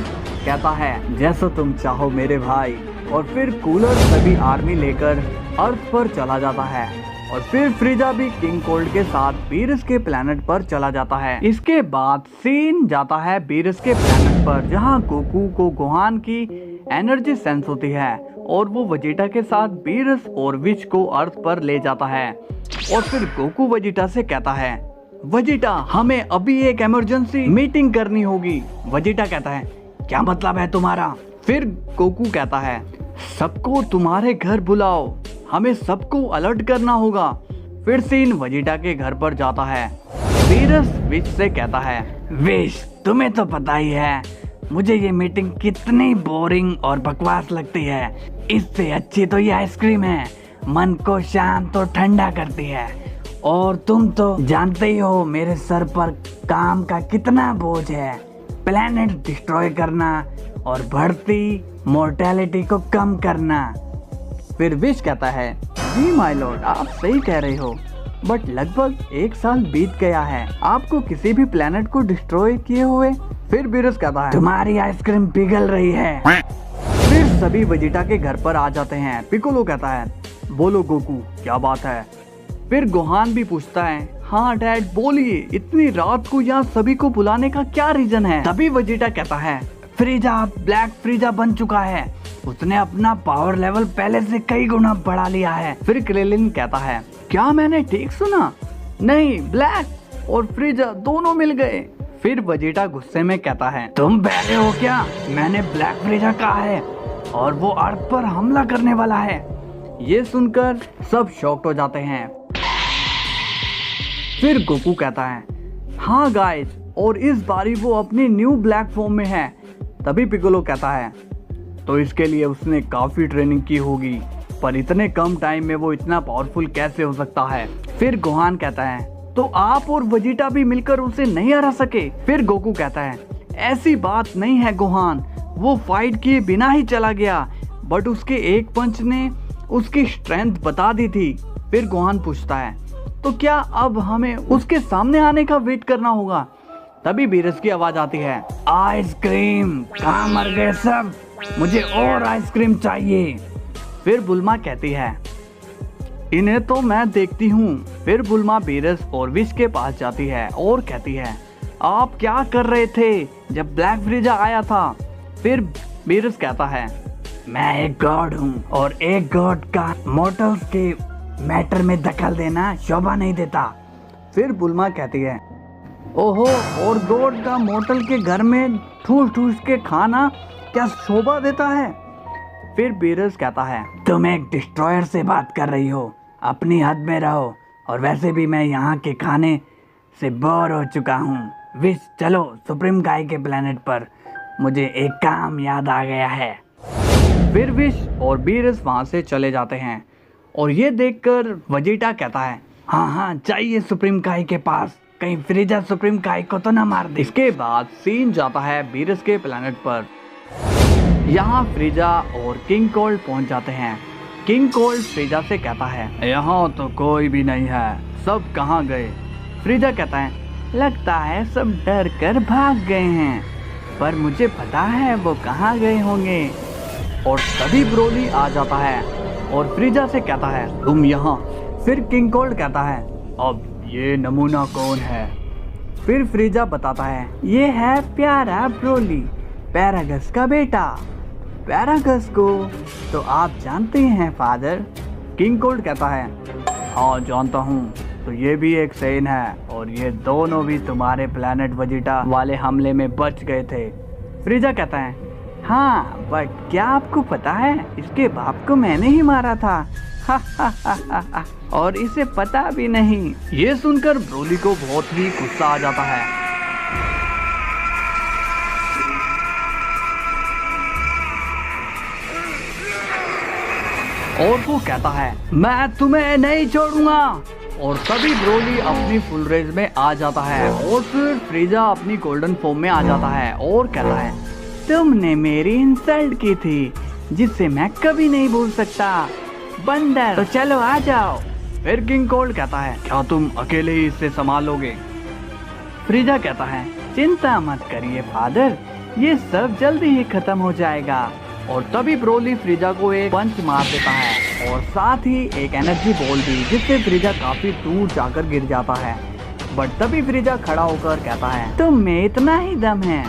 कहता है जैसा तुम चाहो मेरे भाई। और फिर कूलर सभी आर्मी लेकर अर्थ पर चला जाता है और फिर फ्रीजा भी किंग कोल्ड के साथ बीरस के प्लेनेट पर चला जाता है। इसके बाद सीन जाता है बीरस के प्लेनेट पर जहाँ गोकू को गोहान की एनर्जी सेंस होती है और वो वेजिटा के साथ बीरस और विच को अर्थ पर ले जाता है। और फिर गोकू वेजिटा से कहता है वेजिटा, हमें अभी एक इमरजेंसी मीटिंग करनी होगी। वेजिटा कहता है क्या मतलब है तुम्हारा। फिर गोकू कहता है सबको तुम्हारे घर बुलाओ, हमें सबको अलर्ट करना होगा। फिर सीन वेजिटा के घर पर जाता है। बीरस विच से कहता है विश, तुम्हें तो पता ही है मुझे ये मीटिंग कितनी बोरिंग और बकवास लगती है, इससे अच्छी तो ये आइसक्रीम है, मन को शांत और ठंडा करती है। और तुम तो जानते ही हो मेरे सर पर काम का कितना बोझ है, प्लेनेट डिस्ट्रॉय करना और बढ़ती मोर्टेलिटी को कम करना। फिर विश कहता है जी माय लॉर्ड, आप सही कह रहे हो, बट लगभग 1 साल बीत गया है आपको किसी भी प्लेनेट को डिस्ट्रॉय किए हुए। फिर बीरस कहता है तुम्हारी आइसक्रीम पिघल रही है। फिर सभी वेजिटा के घर पर आ जाते हैं। पिकोलो कहता है बोलो गोकू, क्या बात है। फिर गोहान भी पूछता है हाँ डैड बोलिए, इतनी रात को यहाँ सभी को बुलाने का क्या रीजन है। तभी वेजिटा कहता है फ्रीजा ब्लैक फ्रीजा बन चुका है, उसने अपना पावर लेवल पहले से कई गुना बढ़ा लिया है। फिर क्रेलिन कहता है क्या मैंने ठीक सुना, नहीं ब्लैक और फ्रीजा दोनों मिल गए। फिर वेजिटा गुस्से में कहता है तुम बहरे हो क्या, मैंने ब्लैक फ्रीजा कहा है और वो अर्थ पर हमला करने वाला है। ये सुनकर सब शॉक्ड हो जाते हैं। फिर गोकू कहता है हाँ गाइस, और इस बारी वो अपनी न्यू ब्लैक फॉर्म में है। तभी पिकोलो कहता है तो इसके लिए उसने काफी ट्रेनिंग की होगी, पर इतने कम टाइम में वो इतना पावरफुल कैसे हो सकता है। फिर गोहान कहता है तो आप और वेजिटा भी मिलकर उसे नहीं हरा सके। फिर गोकू कहता है ऐसी बात नहीं है गोहान, वो फाइट किए बिना ही चला गया, बट उसके एक पंच ने उसकी स्ट्रेंथ बता दी थी। फिर गोहान पूछता है तो क्या अब हमें उसके सामने आने का वेट करना होगा। तभी बीरस की आवाज आती है आइसक्रीम, कहाँ मर गए सब, मुझे और आइसक्रीम चाहिए। फिर बुल्मा कहती है इन्हें तो मैं देखती हूँ। फिर बुल्मा बीरस और विश के पास जाती है और कहती है, आप क्या कर रहे थे जब ब्लैक फ्रीजा आया था? फिर बीरस कहता है, मैं एक गॉड हूँ और एक गॉड का मॉर्टल्स के मैटर में दखल देना शोभा नहीं देता। फिर बुल्मा कहती है, ओहो, और गॉड का मॉर्टल के घर में ठूस ठूस के खाना क्या शोभा देता है? फिर बीरस कहता है, तुम एक डिस्ट्रॉयर से बात कर रही हो, अपनी हद में रहो, और वैसे भी मैं यहाँ के खाने से बोर हो चुका हूँ। विश, चलो सुप्रीम गाय के प्लेनेट पर, मुझे एक काम याद आ गया है। फिर विश और बीरस वहाँ से चले जाते हैं और ये देखकर वेजिटा कहता है, हाँ चाहिए सुप्रीम गाय के पास, कहीं फ्रीजा सुप्रीम गाय को तो ना मार दे। इसके बाद सीन जाता है बीरस के प्लेनेट पर। यहाँ फ्रीजा और किंग कोल्ड पहुँच जाते हैं। किंग कोल्ड फ्रीजा से कहता है, यहाँ तो कोई भी नहीं है, सब कहाँ गए? फ्रीजा कहता है, लगता है सब डर कर भाग गए हैं, पर मुझे पता है वो कहाँ गए होंगे। और तभी ब्रोली आ जाता है और फ्रीजा से कहता है, तुम यहाँ? फिर किंग कोल्ड कहता है, अब ये नमूना कौन है? फिर फ्रीजा बताता है, ये है प्यारा ब्रोली, पैरागस का बेटा। पैरागस को तो आप जानते हैं फादर? किंग कोल्ड कहता है, हाँ जानता हूँ, तो ये भी एक सेन है और ये दोनों भी तुम्हारे प्लेनेट वेजिटा वाले हमले में बच गए थे। फ्रीजा कहता है, हाँ, बट क्या आपको पता है इसके बाप को मैंने ही मारा था। और इसे पता भी नहीं। ये सुनकर ब्रोली को बहुत ही गुस्सा आ जाता है। और वो कहता है, मैं तुम्हें नहीं छोड़ूंगा। और तभी ब्रोली अपनी फुल रेंज में आ जाता है और फिर फ्रीजा अपनी गोल्डन फॉर्म में आ जाता है और कहता है, तुमने मेरी इंसल्ट की थी जिससे मैं कभी नहीं भूल सकता बंदर, तो चलो आ जाओ। फिर किंग कोल्ड कहता है, क्या तुम अकेले ही इसे संभालोगे? फ्रीजा कहता है, चिंता मत करिए फादर, ये सब जल्दी ही खत्म हो जाएगा। और तभी ब्रोली फ्रीजा को एक पंच मार देता है और साथ ही एक एनर्जी बॉल भी, जिससे फ्रीजा काफी दूर जाकर गिर जाता है। बट तभी फ्रीजा खड़ा होकर कहता है, तुम में इतना ही दम है।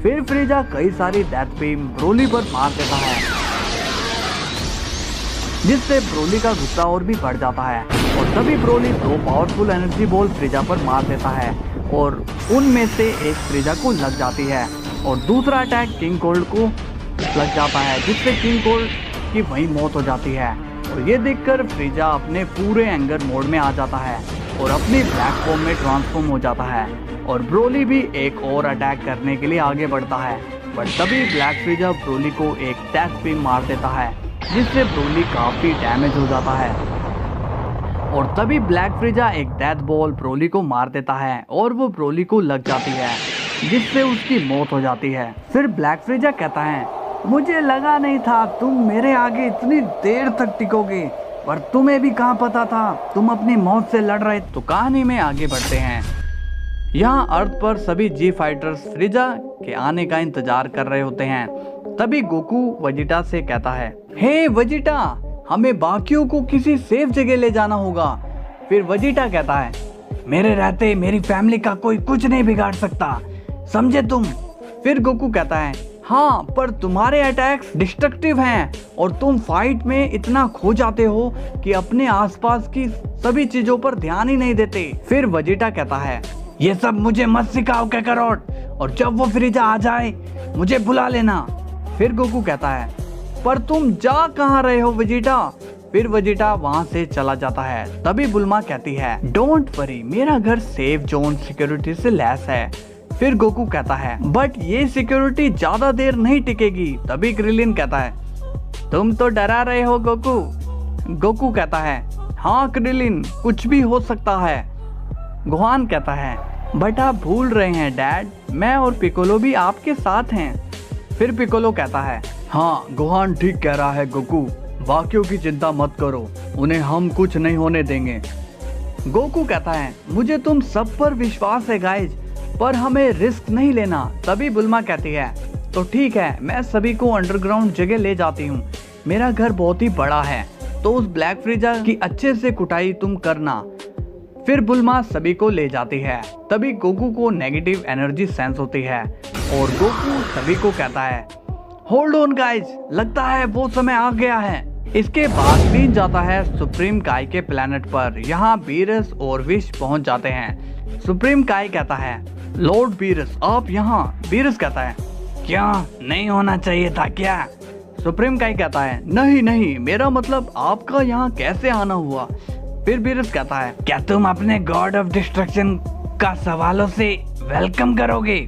फिर फ्रीजा कई सारी डेथ बीम ब्रोली पर मार देता है, जिससे ब्रोली का गुस्सा और भी बढ़ जाता है। और तभी ब्रोली 2 पावरफुल एनर्जी बॉल फ्रीजा पर मार देता है और उनमें से एक फ्रीजा को लग जाती है और दूसरा अटैक किंग कोल्ड को लग जाता है, जिससे किंग कोल्ड की वही मौत हो जाती है। और ये देखकर फ्रीजा अपने पूरे एंगर मोड में आ जाता है और अपनी ब्लैक फॉर्म में ट्रांसफॉर्म हो जाता है। और ब्रोली भी एक और अटैक करने के लिए आगे बढ़ता है, बट तभी ब्लैक फ्रीजा ब्रोली को एक डेथ बीम मार देता है, जिससे ब्रोली काफी डैमेज हो जाता है। और तभी ब्लैक फ्रीजा एक डेथ बॉल ब्रोली को मार देता है और वो ब्रोली को लग जाती है, जिससे उसकी मौत हो जाती है। फिर ब्लैक फ्रीजा कहता है, मुझे लगा नहीं था तुम मेरे आगे इतनी देर तक टिकोगे, पर तुम्हें भी कहाँ पता था तुम अपनी मौत से लड़ रहे। तो कहानी में आगे बढ़ते हैं। यहाँ अर्थ पर सभी जी फाइटर्स फ्रीजा के आने का इंतजार कर रहे होते हैं। तभी गोकू वेजिटा से कहता है, हे वेजिटा, हमें बाकियों को किसी सेफ जगह ले जाना होगा। फिर वेजिटा कहता है, मेरे रहते मेरी फैमिली का कोई कुछ नहीं बिगाड़ सकता, समझे तुम? फिर गोकू कहता है, हाँ, पर तुम्हारे अटैक्स डिस्ट्रक्टिव हैं और तुम फाइट में इतना खो जाते हो कि अपने आसपास की सभी चीजों पर ध्यान ही नहीं देते। फिर वेजिटा कहता है, ये सब मुझे मत सिखाओ कैकारोट, और जब वो फ्रीजा आ जाए मुझे बुला लेना। फिर गोकू कहता है, पर तुम जा कहाँ रहे हो वेजिटा? फिर वेजिटा वहाँ से चला जाता है। तभी बुल्मा कहती है, डोंट वरी, मेरा घर सेफ जोन सिक्योरिटी से लैस है। फिर गोकू कहता है, बट ये सिक्योरिटी ज्यादा देर नहीं टिकेगी। तभी क्रिलिन कहता है, तुम तो डरा रहे हो गोकू। गोकू कहता है, हाँ क्रिलिन, कुछ भी हो सकता है। गोहान कहता है, बट आप भूल रहे हैं डैड, मैं और पिकोलो भी आपके साथ हैं। फिर पिकोलो कहता है, हाँ गोहान ठीक कह रहा है गोकू, बाकियों की चिंता मत करो, उन्हें हम कुछ नहीं होने देंगे। गोकू कहता है, मुझे तुम सब पर विश्वास है गाइज, पर हमें रिस्क नहीं लेना। तभी बुल्मा कहती है, तो ठीक है, मैं सभी को अंडरग्राउंड जगह ले जाती हूँ, मेरा घर बहुत ही बड़ा है तो उस ब्लैक फ्रीजा की अच्छे से कुटाई तुम करना। फिर बुल्मा सभी को ले जाती है। तभी गोकू को नेगेटिव एनर्जी सेंस होती है और गोकू सभी को कहता है होल्ड ऑन गाइज, लगता है वो समय आ गया है। इसके बाद सीन जाता है सुप्रीम काई के प्लेनेट पर। यहाँ बीरस और विश पहुंच जाते हैं। सुप्रीम काई कहता है लॉर्ड बीरस आप यहाँ। बीरस कहता है क्या नहीं होना चाहिए था क्या? सुप्रीम काई कहता है नहीं नहीं, मेरा मतलब आपका यहाँ कैसे आना हुआ? फिर बीरस कहता है क्या तुम अपने गॉड ऑफ डिस्ट्रक्शन का सवालों से वेलकम करोगे?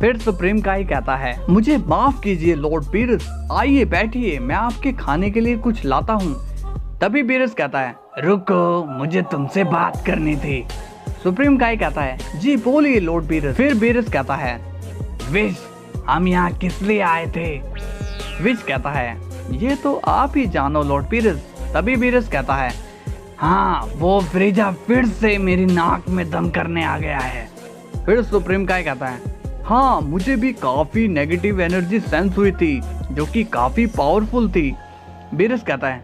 फिर सुप्रीम काई कहता है मुझे माफ कीजिए लॉर्ड बीरस, आइए बैठिए, मैं आपके खाने के लिए कुछ लाता हूँ। तभी बीरस कहता है रुको, मुझे तुमसे बात करनी थी। सुप्रीम काई कहता है जी बोलिए लॉर्ड बीरस। फिर बीरस कहता है विश हम यहाँ किस लिए आए थे? विश कहता है ये तो आप ही जानो लॉर्ड बीरस। तभी बीरस कहता है हाँ वो फ्रीजा फिर से मेरी नाक में दम करने आ गया है। फिर सुप्रीम काई कहता है हाँ मुझे भी काफी नेगेटिव एनर्जी सेंस हुई थी जो कि काफी पावरफुल थी। बीरस कहता है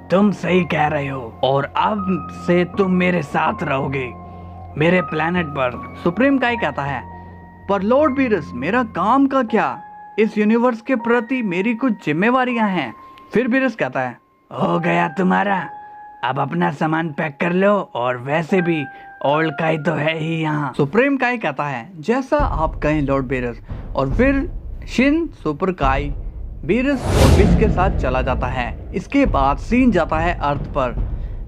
तुम सही कह रहे हो और अब से तुम मेरे साथ रहोगे मेरे प्लेनेट पर। सुप्रीम काई कहता है पर लॉर्ड बीरस मेरा काम का क्या? इस यूनिवर्स के प्रति मेरी कुछ जिम्मेवारियां हैं। फिर बीरस कहता है हो गया तुम्हारा, अब अपना सामान पैक कर लो और वैसे भी ओल्ड काई तो है ही यहाँ। सुप्रीम काई कहता है जैसा आप कहें लॉर्ड बीरस। और फिर शिन सुपर काई बीरस और विश के साथ चला जाता है। इसके बाद सीन जाता है अर्थ पर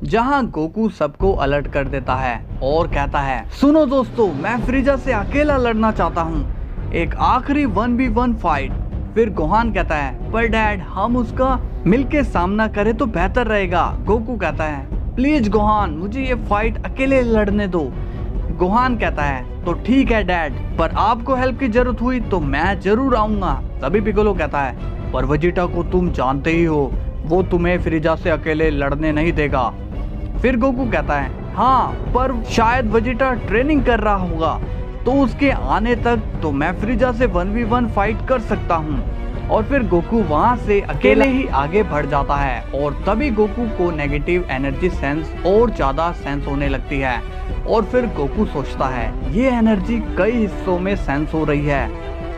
जहाँ गोकू सबको अलर्ट कर देता है और कहता है सुनो दोस्तों, मैं फ्रीजा से अकेला लड़ना चाहता हूँ, एक आखिरी 1v1 फाइट। फिर गोहान कहता है पर डैड हम उसका मिलके सामना करें तो बेहतर रहेगा। गोकू कहता है प्लीज गोहान मुझे ये फाइट अकेले लड़ने दो। गोहान कहता है तो ठीक है डैड, पर आपको हेल्प की जरूरत हुई तो मैं जरूर आऊंगा। तभी पिकोलो कहता है पर वेजिटा को तुम जानते ही हो, वो तुम्हें फ्रीजा से अकेले लड़ने नहीं देगा। फिर गोकू कहता है हाँ पर शायद वेजिटा ट्रेनिंग कर रहा होगा तो उसके आने तक तो मैं फ्रीजा से 1v1 फाइट कर सकता हूँ। और फिर गोकू वहाँ से अकेले ही आगे बढ़ जाता है और तभी गोकू को नेगेटिव एनर्जी सेंस और ज्यादा सेंस होने लगती है। और फिर गोकू सोचता है ये एनर्जी कई हिस्सों में सेंस हो रही है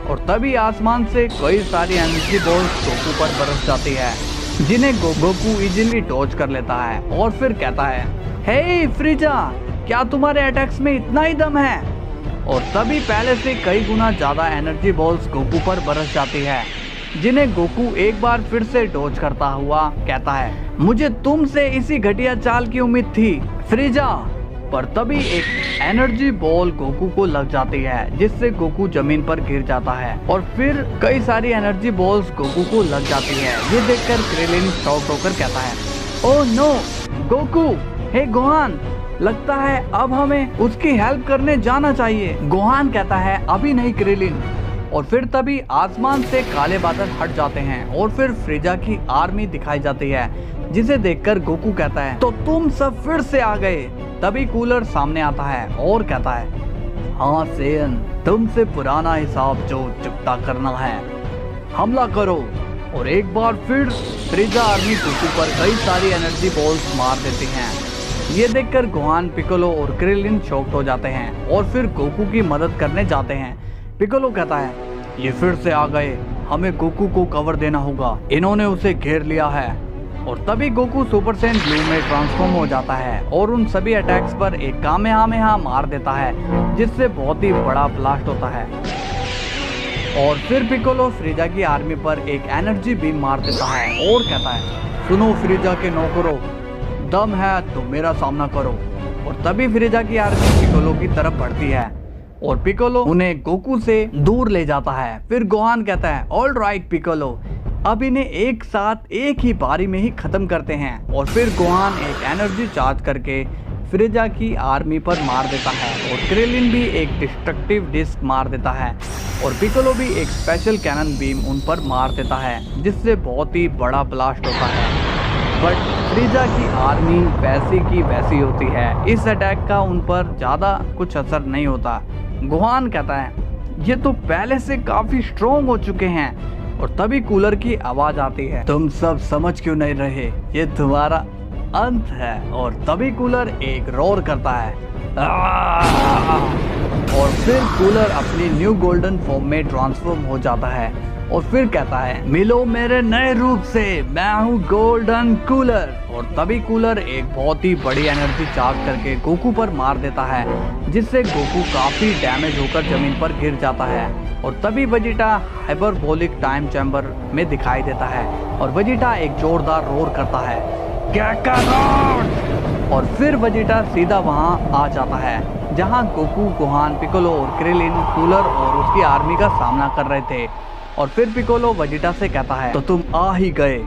और तभी आसमान से कई सारी एनर्जी बॉल्स गोकू पर बरस जाती है जिन्हें गोकू इजीली डॉज कर लेता है। और फिर कहता है हे फ्रीजा क्या तुम्हारे अटैक्स में इतना ही दम है? और तभी पहले से कई गुना ज्यादा एनर्जी बॉल्स गोकू पर बरस जाती है जिन्हें गोकू एक बार फिर से डॉज करता हुआ कहता है मुझे तुमसे इसी घटिया चाल की उम्मीद थी फ्रीजा। पर तभी एक एनर्जी बॉल गोकू को लग जाती है जिससे गोकू जमीन पर गिर जाता है और फिर कई सारी एनर्जी बॉल्स गोकू को लग जाती है। ये देखकर क्रेलिन शॉक होकर कहता है ओह नो गोकू, हे गोहान, लगता है अब हमें उसकी हेल्प करने जाना चाहिए। गोहान कहता है अभी नहीं क्रेलिन। और फिर तभी आसमान से काले बादल हट जाते हैं और फिर फ्रीजा की आर्मी दिखाई जाती है जिसे देखकर गोकू कहता है तो तुम सब फिर से आ गए। तभी कूलर सामने आता है और कहता है हाँ सेन, तुमसे पुराना हिसाब जो चुकता करना है, हमला करो। और एक बार फिर फ्रीजा आर्मी गोकू पर कई सारी एनर्जी बॉल्स मार देती हैं। ये देखकर गोहान, पिकोलो और क्रेलिन शॉक्ड हो जाते हैं और फिर गोकू की मदद करने जाते हैं। पिकोलो कहता है ये फिर से आ गए, हमें गोकू को कवर देना होगा, इन्होंने उसे घेर लिया है। और तभी गोकू सुपर सैयन ब्लू में ट्रांसफॉर्म हो जाता है और उन सभी अटैक्स पर एक कामेहामेहा मार देता है जिससे बहुत ही बड़ा ब्लास्ट होता है। और फिर पिकोलो फ्रीजा की आर्मी पर एक एनर्जी बीम मार देता है और कहता है सुनो फ्रीजा के नौकरों, दम है तो मेरा सामना करो। और तभी फ्रीजा की आर्मी पिकोलो की तरफ बढ़ती है और पिकोलो उन्हें गोकू से दूर ले जाता है। फिर गोहान कहता है ऑल राइट पिकोलो, अब इन्हें एक साथ एक ही बारी में ही खत्म करते हैं। और फिर गोहान एक एनर्जी चार्ज करके फ्रीजा की आर्मी पर मार देता है और क्रेलिन भी एक डिस्ट्रक्टिव डिस्क मार देता है और पिकोलो भी एक स्पेशल कैनन बीम उन पर मार देता है जिससे बहुत ही बड़ा ब्लास्ट होता है। बट फ्रीजा की आर्मी वैसी की वैसी होती है, इस अटैक का उन पर ज़्यादा कुछ असर नहीं होता। गोहान कहता है ये तो पहले से काफ़ी स्ट्रॉन्ग हो चुके हैं, और तभी कूलर की आवाज आती है, तुम सब समझ क्यों नहीं रहे, ये तुम्हारा अंत है। और तभी कूलर एक रोर करता है और फिर कूलर अपनी न्यू गोल्डन फॉर्म में ट्रांसफॉर्म हो जाता है और फिर कहता है, मिलो मेरे नए रूप से, मैं हूँ गोल्डन कूलर। और तभी कूलर एक बहुत ही बड़ी एनर्जी चार्ज करके गोकू पर मार देता है, जिससे गोकू काफी डैमेज होकर जमीन पर गिर जाता है। और तभी वेजिटा हाइपरबोलिक टाइम चैम्बर में दिखाई देता है और वेजिटा एक जोरदार रोर करता है, कैकारोट। और फिर वेजिटा सीधा वहां आ जाता है जहां गोकू, गोहान, पिकोलो और क्रिलिन कूलर और उसकी आर्मी का सामना कर रहे थे। और फिर पिकोलो वेजिटा से कहता है, तो तुम आ ही गए।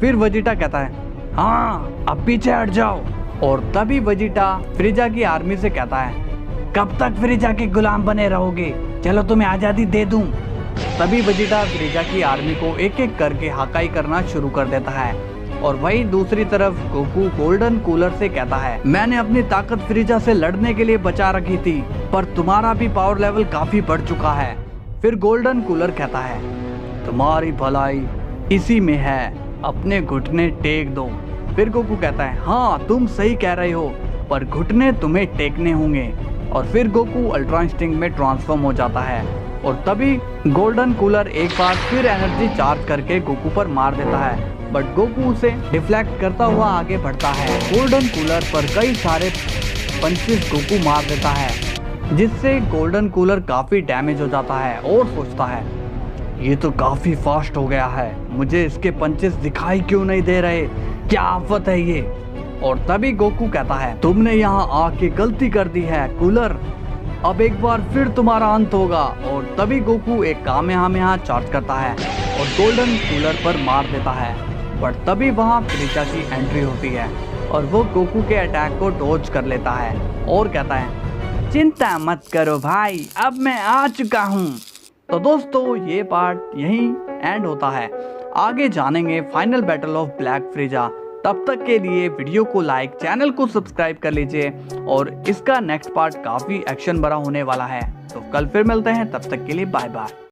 फिर वेजिटा कहता है, हाँ अब पीछे हट जाओ। और तभी वेजिटा फ्रीजा की आर्मी से कहता है, कब तक फ्रीजा के गुलाम बने रहोगे, चलो तुम्हें आजादी दे दूं। तभी वेजिटा फ्रीजा की आर्मी को एक एक करके हकाई करना शुरू कर देता है। और वहीं दूसरी तरफ गोकू गोल्डन कूलर से कहता है, मैंने अपनी ताकत फ्रीजा से लड़ने के लिए बचा रखी थी, पर तुम्हारा भी पावर लेवल काफी बढ़ चुका है। फिर गोल्डन कूलर कहता है, तुम्हारी भलाई इसी में है, अपने घुटने टेक दो। फिर गोकू कहता है, हाँ तुम सही कह रहे हो, पर घुटने तुम्हें टेकने होंगे। और फिर गोकू अल्ट्रा इंस्टिंक्ट में ट्रांसफॉर्म हो जाता है और तभी गोल्डन कूलर एक बार फिर एनर्जी चार्ज करके गोकू पर मार देता है, बट गोकू उसे डिफ्लेक्ट करता हुआ आगे बढ़ता है। गोल्डन कूलर पर कई सारे पंचेस गोकू मार देता है, जिससे गोल्डन कूलर काफी डैमेज हो जाता है और सोचता है, ये तो काफी फास्ट हो गया है, मुझे इसके पंचेस दिखाई क्यों नहीं दे रहे, क्या आफत है ये। और तभी गोकू कहता है, तुमने यहाँ आके गलती कर दी है कूलर, अब एक बार फिर तुम्हारा अंत होगा। और तभी गोकू एक कामेहामेहा चार्ज करता है और गोल्डन कूलर पर मार देता है। बट तभी वहाँ फ्रीजा की एंट्री होती है और वो गोकू के अटैक को डॉज कर लेता है और कहता है, चिंता मत करो भाई, अब मैं आ चुका हूँ। तो दोस्तों ये पार्ट यहीं एंड होता है, आगे जानेंगे फाइनल बैटल ऑफ ब्लैक फ्रीजा। तब तक के लिए वीडियो को लाइक, चैनल को सब्सक्राइब कर लीजिए और इसका नेक्स्ट पार्ट काफी एक्शन भरा होने वाला है। तो कल फिर मिलते हैं, तब तक के लिए बाय बाय।